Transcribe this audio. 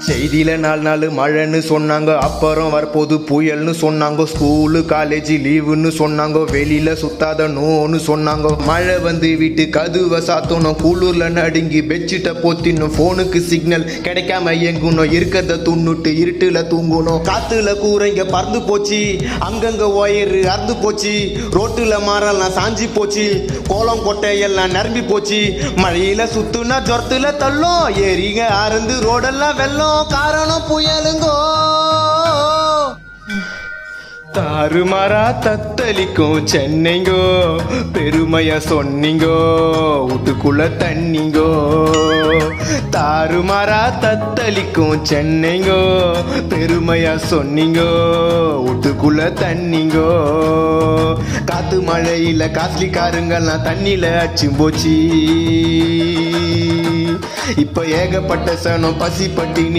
செய்தியில 4 நாள் மழைன்னு சொன்னாங்க, அப்புறம் வரப்போது புயல்னு சொன்னாங்க. ஸ்கூலு காலேஜ் லீவுன்னு சொன்னாங்க, வெளியில சுத்தாத நோன்னு சொன்னாங்க. மழை வந்து வீட்டு கதுவை சாத்தணும், குளூர்ல நடுங்கி பெட்ஷீட்டை போத்தினும், போனுக்கு சிக்னல் கிடைக்காம எங்கணும், இருக்கிறத துண்ணுட்டு இருட்டுல தூங்கணும். காத்துல கூரைங்க பறந்து போச்சு, அங்கங்க ஒயரு அறுந்து போச்சு, ரோட்டுல மரம்லாம் சாஞ்சி போச்சு, கோலம் கொட்டை எல்லாம் நிரம்பி போச்சு. மழையில சுத்துனா ஜொரத்துல தள்ளும், ஏரிங்க அறந்து ரோடெல்லாம் வெள்ளம், காரணம் புயலுங்கோ. தாறுமாறா தத்தளிக்கும் சென்னைங்கோ, பெருமையா சொன்னீங்கோ, வீட்டுக்குள்ள தண்ணிங்கோ. தாறுமாறா தத்தளிக்கும் சென்னைங்கோ, பெருமையா சொன்னீங்கோ, வீட்டுக்குள்ள தண்ணிங்கோ. காத்து மழையில காஸ்ட்லி காருங்கெல்லாம் தண்ணியில அச்சு போச்சு. இப்ப ஏகப்பட்ட சனம் பசி பட்டினி